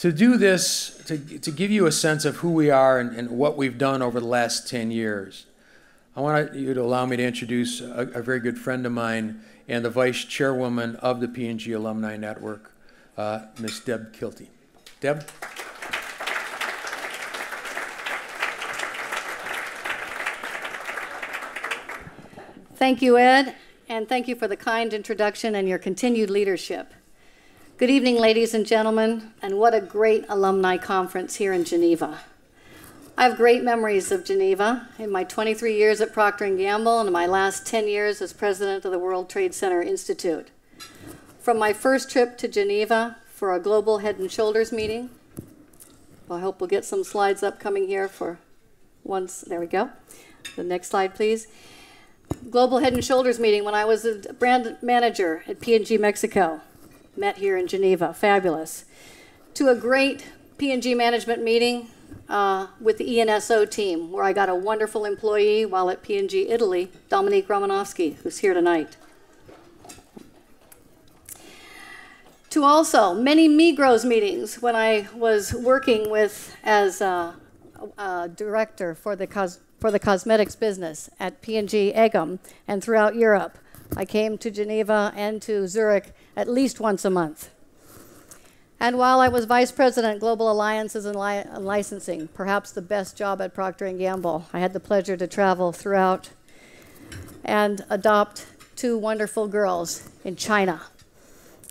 To do this, to give you a sense of who we are and what we've done over the last 10 years, I want you to allow me to introduce a very good friend of mine and the vice chairwoman of the P&G Alumni Network, Ms. Deb Kielty. Deb? Thank you, Ed, and thank you for the kind introduction and your continued leadership. Good evening, ladies and gentlemen, and what a great alumni conference here in Geneva. I have great memories of Geneva in my 23 years at Procter & Gamble and in my last 10 years as president of the World Trade Center Institute. From my first trip to Geneva for a global Head & Shoulders meeting, well, I hope we'll get some slides up coming here for once. There we go. The next slide, please. Global Head & Shoulders meeting when I was a brand manager at P&G Mexico. Met here in Geneva, fabulous. To a great P&G management meeting with the ENSO team, where I got a wonderful employee while at P&G Italy, Dominique Romanowski, who's here tonight. To also many Migros meetings when I was working with as a director for the cosmetics business at P&G Egum and throughout Europe. I came to Geneva and to Zurich at least once a month. And while I was Vice President, Global Alliances and Licensing, perhaps the best job at Procter & Gamble, I had the pleasure to travel throughout and adopt 2 wonderful girls in China.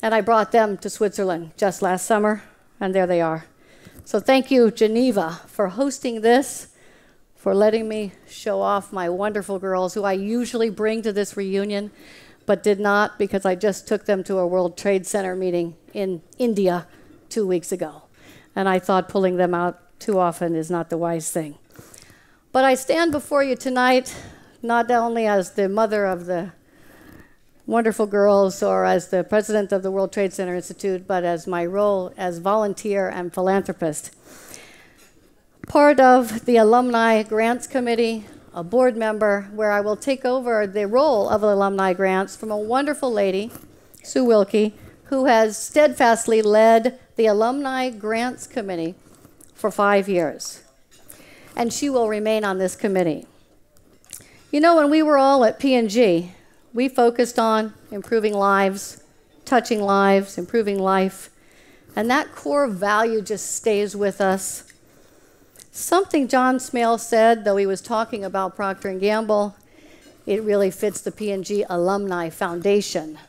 And I brought them to Switzerland just last summer, and there they are. So thank you, Geneva, for hosting this, for letting me show off my wonderful girls who I usually bring to this reunion, but did not because I just took them to a World Trade Center meeting in India 2 weeks ago. And I thought pulling them out too often is not the wise thing. But I stand before you tonight not only as the mother of the wonderful girls or as the president of the World Trade Center Institute, but as my role as volunteer and philanthropist. Part of the Alumni Grants Committee, a board member, where I will take over the role of Alumni Grants from a wonderful lady, Sue Wilkie, who has steadfastly led the Alumni Grants Committee for 5 years. And she will remain on this committee. You know, when we were all at P&G, we focused on improving lives, touching lives, improving life, and that core value just stays with us. Something John Smale said, though he was talking about Procter & Gamble, it really fits the P&G Alumni Foundation.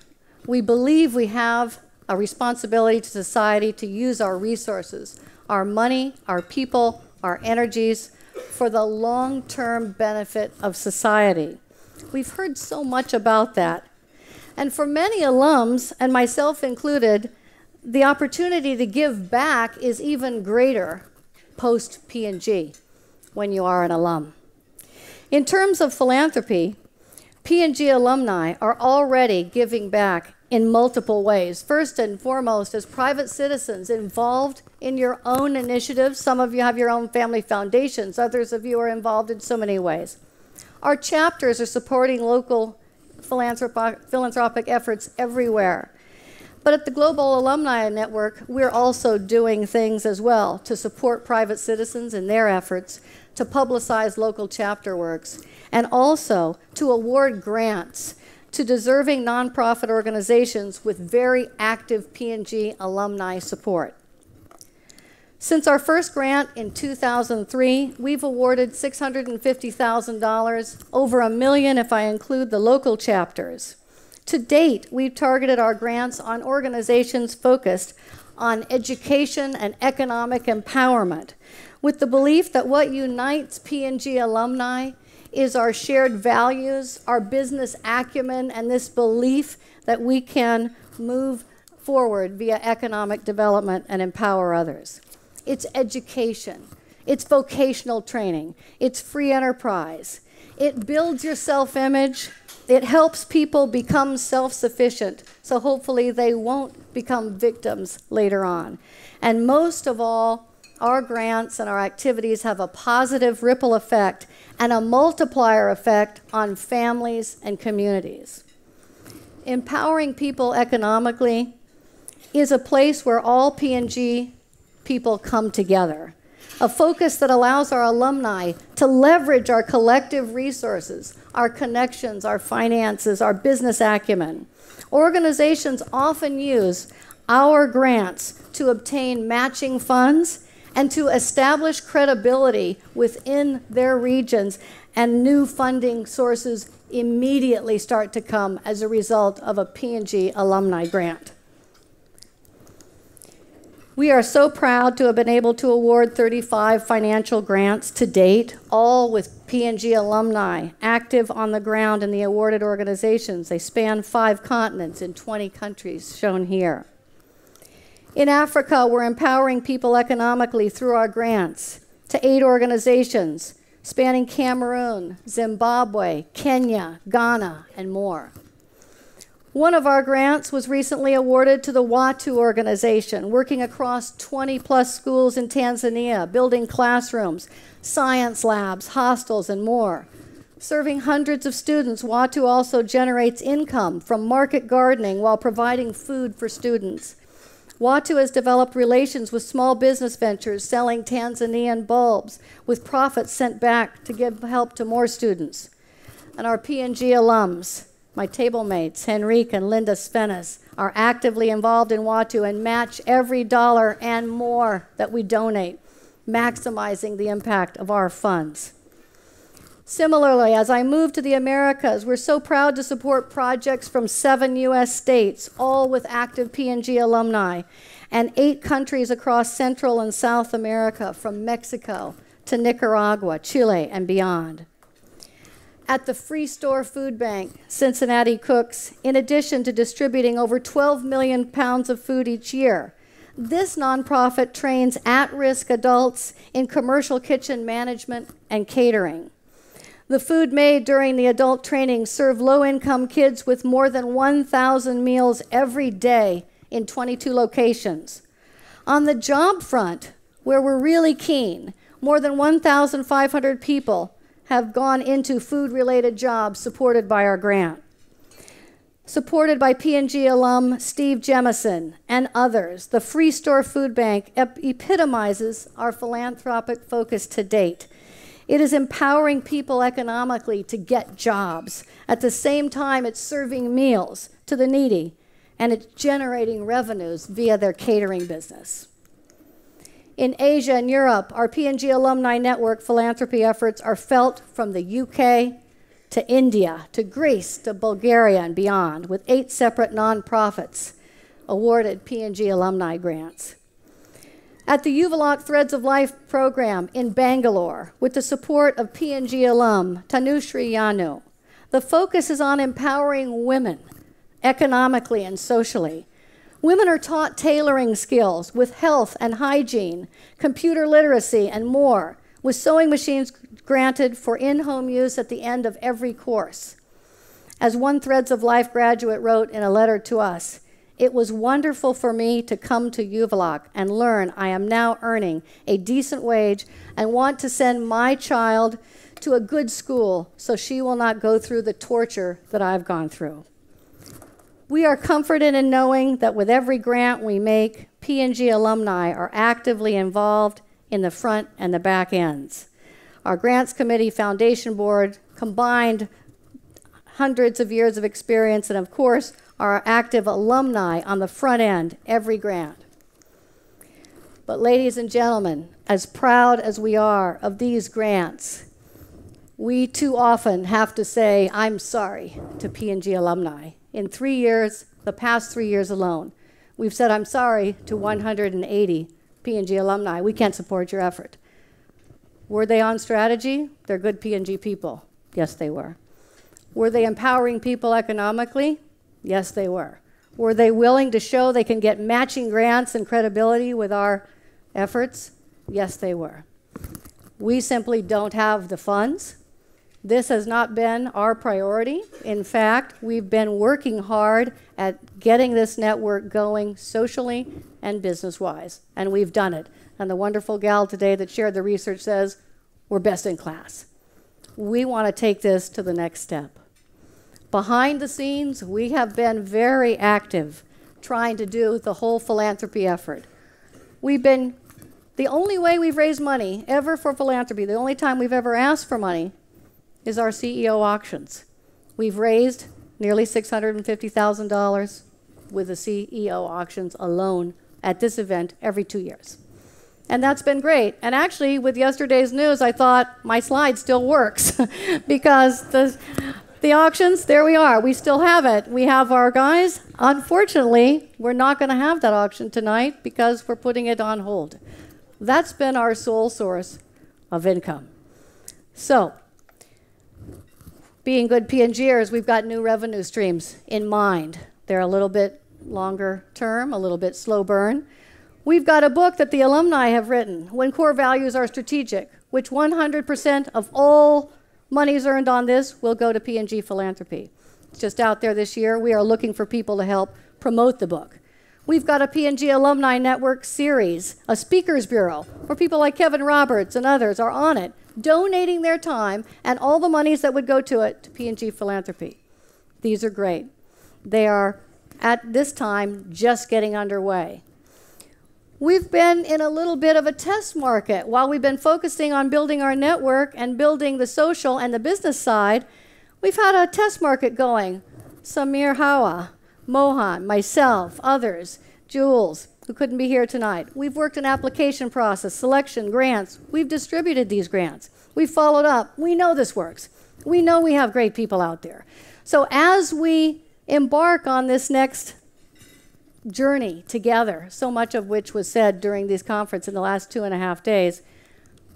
We believe we have a responsibility to society to use our resources, our money, our people, our energies, for the long-term benefit of society. We've heard so much about that. And for many alums, and myself included, the opportunity to give back is even greater post P&G when you are an alum. In terms of philanthropy, P&G alumni are already giving back in multiple ways. First and foremost, as private citizens involved in your own initiatives. Some of you have your own family foundations. Others of you are involved in so many ways. Our chapters are supporting local philanthropic efforts everywhere. But at the Global Alumni Network, we're also doing things as well to support private citizens in their efforts to publicize local chapter works, and also to award grants to deserving nonprofit organizations with very active P&G alumni support. Since our first grant in 2003, we've awarded $650,000, over $1 million if I include the local chapters. To date, we've targeted our grants on organizations focused on education and economic empowerment, with the belief that what unites P&G alumni is our shared values, our business acumen, and this belief that we can move forward via economic development and empower others. It's education, it's vocational training, it's free enterprise. It builds your self-image. It helps people become self-sufficient, so hopefully they won't become victims later on. And most of all, our grants and our activities have a positive ripple effect and a multiplier effect on families and communities. Empowering people economically is a place where all P&G people come together. A focus that allows our alumni to leverage our collective resources, our connections, our finances, our business acumen. Organizations often use our grants to obtain matching funds and to establish credibility within their regions, and new funding sources immediately start to come as a result of a P&G Alumni grant. We are so proud to have been able to award 35 financial grants to date, all with P&G alumni active on the ground in the awarded organizations. They span 5 continents in 20 countries, shown here. In Africa, we're empowering people economically through our grants to 8 organizations spanning Cameroon, Zimbabwe, Kenya, Ghana, and more. One of our grants was recently awarded to the Watu organization, working across 20-plus schools in Tanzania, building classrooms, science labs, hostels, and more. Serving hundreds of students, Watu also generates income from market gardening while providing food for students. Watu has developed relations with small business ventures selling Tanzanian bulbs, with profits sent back to give help to more students. And our P&G alums, my table mates, Henrique and Linda Svenes, are actively involved in Watu and match every dollar and more that we donate, maximizing the impact of our funds. Similarly, as I move to the Americas, we're so proud to support projects from 7 U.S. states, all with active P&G alumni, and 8 countries across Central and South America, from Mexico to Nicaragua, Chile, and beyond. At the Free Store Food Bank, Cincinnati cooks, in addition to distributing over 12 million pounds of food each year, this nonprofit trains at-risk adults in commercial kitchen management and catering. The food made during the adult training served low-income kids with more than 1,000 meals every day in 22 locations. On the job front, where we're really keen, more than 1,500 people have gone into food-related jobs supported by our grant. Supported by P&G alum Steve Jemison and others, the Free Store Food Bank epitomizes our philanthropic focus to date. It is empowering people economically to get jobs. At the same time, it's serving meals to the needy, and it's generating revenues via their catering business. In Asia and Europe, our P&G Alumni Network philanthropy efforts are felt from the UK to India, to Greece, to Bulgaria, and beyond, with 8 separate nonprofits awarded P&G alumni grants. At the Uvaloc Threads of Life program in Bangalore, with the support of P&G alum Tanushri Yanu, the focus is on empowering women economically and socially. Women are taught tailoring skills with health and hygiene, computer literacy, and more, with sewing machines granted for in-home use at the end of every course. As one Threads of Life graduate wrote in a letter to us, "It was wonderful for me to come to Uvaloc and learn I am now earning a decent wage and want to send my child to a good school so she will not go through the torture that I've gone through." We are comforted in knowing that with every grant we make, P&G alumni are actively involved in the front and the back ends. Our Grants Committee Foundation Board combined hundreds of years of experience, and of course, our active alumni on the front end, every grant. But ladies and gentlemen, as proud as we are of these grants, we too often have to say, "I'm sorry" to P&G alumni. In 3 years, the past 3 years alone, we've said, "I'm sorry" to 180 P&G alumni. We can't support your effort. Were they on strategy? They're good P&G people. Yes, they were. Were they empowering people economically? Yes, they were. Were they willing to show they can get matching grants and credibility with our efforts? Yes, they were. We simply don't have the funds. This has not been our priority. In fact, we've been working hard at getting this network going socially and business-wise, and we've done it. And the wonderful gal today that shared the research says we're best in class. We want to take this to the next step. Behind the scenes, we have been very active trying to do the whole philanthropy effort. We've been The only way we've raised money ever for philanthropy, the only time we've ever asked for money, is our CEO auctions. We've raised nearly $650,000 with the CEO auctions alone at this event every 2 years. And that's been great. And actually, with yesterday's news, I thought my slide still works because the auctions, there we are. We still have it. We have our guys. Unfortunately, we're not going to have that auction tonight because we're putting it on hold. That's been our sole source of income. So, being good P&Gers, we've got new revenue streams in mind. They're a little bit longer term, a little bit slow burn. We've got a book that the alumni have written, When Core Values Are Strategic, which 100% of all monies earned on this will go to P&G Philanthropy. It's just out there this year. We are looking for people to help promote the book. We've got a P&G Alumni Network series, a speakers bureau, where people like Kevin Roberts and others are on it, donating their time and all the monies that would go to it to P&G Philanthropy. These are great. They are, at this time, just getting underway. We've been in a little bit of a test market. While we've been focusing on building our network and building the social and the business side, we've had a test market going. Samir Hawa, Mohan, myself, others, Jules, who couldn't be here tonight. We've worked an application process, selection, grants. We've distributed these grants. We've followed up. We know this works. We know we have great people out there. So as we embark on this next journey together, so much of which was said during this conference in the last 2.5 days,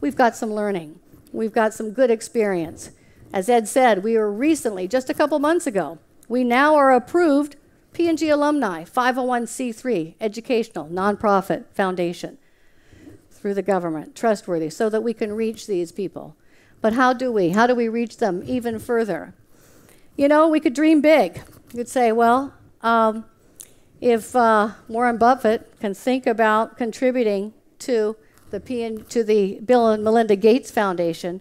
we've got some learning. We've got some good experience. As Ed said, we were recently, just a couple months ago, we now are approved P&G Alumni, 501c3, educational, nonprofit foundation through the government, trustworthy, so that we can reach these people. But how do we? How do we reach them even further? You know, we could dream big. You'd say, well, if Warren Buffett can think about contributing to the Bill and Melinda Gates Foundation,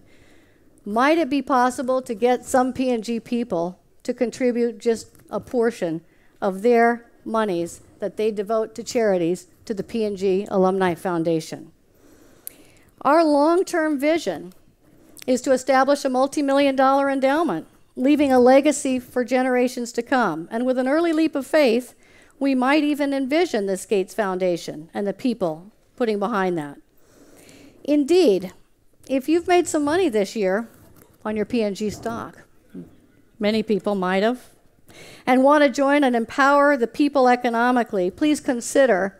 might it be possible to get some P&G people to contribute just a portion of their monies that they devote to charities to the P&G Alumni Foundation? Our long-term vision is to establish a multi-million-dollar endowment, leaving a legacy for generations to come. And with an early leap of faith, we might even envision this Gates Foundation and the people putting behind that. Indeed, if you've made some money this year on your P&G stock, many people might have, and want to join and empower the people economically, please consider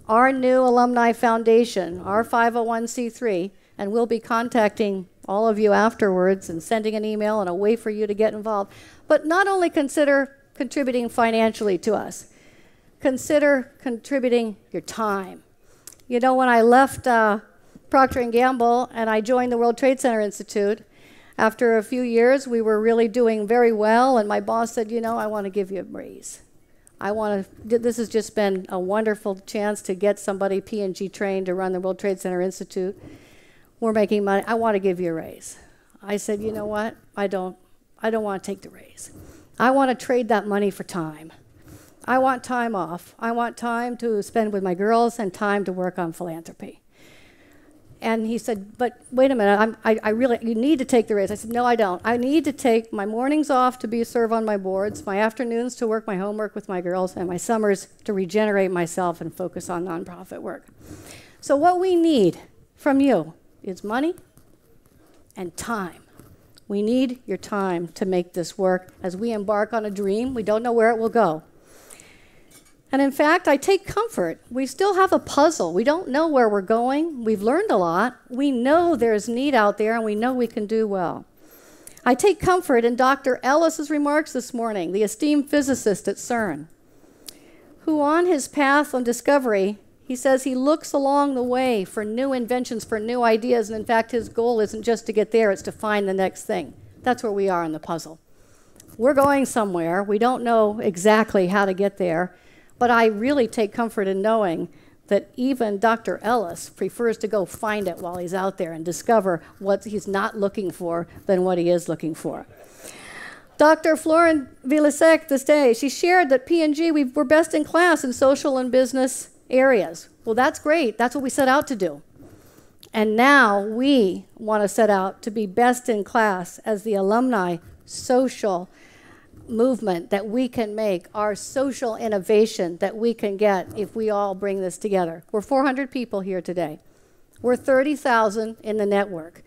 our new Alumni Foundation, our 501c3, and we'll be contacting all of you afterwards and sending an email and a way for you to get involved. But not only consider contributing financially to us, consider contributing your time. You know, when I left Procter & Gamble and I joined the World Trade Center Institute, after a few years, we were really doing very well, and my boss said, you know, I want to give you a raise. This has just been a wonderful chance to get somebody P&G trained to run the World Trade Center Institute. We're making money. I want to give you a raise. I said, you know what? I don't want to take the raise. I want to trade that money for time. I want time off. I want time to spend with my girls and time to work on philanthropy. And he said, but wait a minute, you need to take the raise. I said, no, I don't. I need to take my mornings off to serve on my boards, my afternoons to work my homework with my girls, and my summers to regenerate myself and focus on nonprofit work. So what we need from you is money and time. We need your time to make this work as we embark on a dream. We don't know where it will go. And in fact, I take comfort. We still have a puzzle. We don't know where we're going. We've learned a lot. We know there's need out there, and we know we can do well. I take comfort in Dr. Ellis's remarks this morning, the esteemed physicist at CERN, who on his path on discovery, he says he looks along the way for new inventions, for new ideas, and in fact, his goal isn't just to get there, it's to find the next thing. That's where we are in the puzzle. We're going somewhere. We don't know exactly how to get there. But I really take comfort in knowing that even Dr. Ellis prefers to go find it while he's out there and discover what he's not looking for than what he is looking for. Dr. Florence Vilasek this day, she shared that P&G, we're best in class in social and business areas. Well, that's great. That's what we set out to do. And now we want to set out to be best in class as the alumni social movement that we can make, our social innovation that we can get if we all bring this together. We're 400 people here today. We're 30,000 in the network.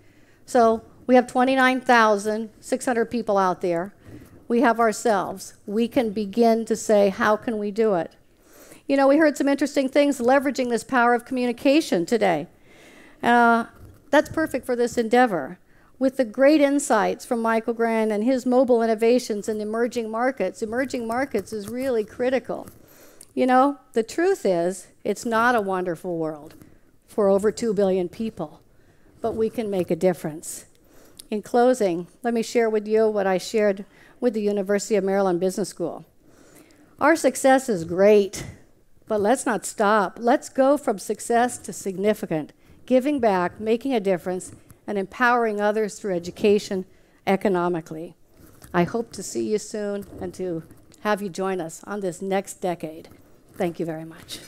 So we have 29,600 people out there. We have ourselves. We can begin to say, how can we do it? You know, we heard some interesting things leveraging this power of communication today. That's perfect for this endeavor. With the great insights from Michael Gran and his mobile innovations in emerging markets is really critical. You know, the truth is, it's not a wonderful world for over 2 billion people, but we can make a difference. In closing, let me share with you what I shared with the University of Maryland Business School. Our success is great, but let's not stop. Let's go from success to significant, giving back, making a difference, and empowering others through education economically. I hope to see you soon and to have you join us on this next decade. Thank you very much.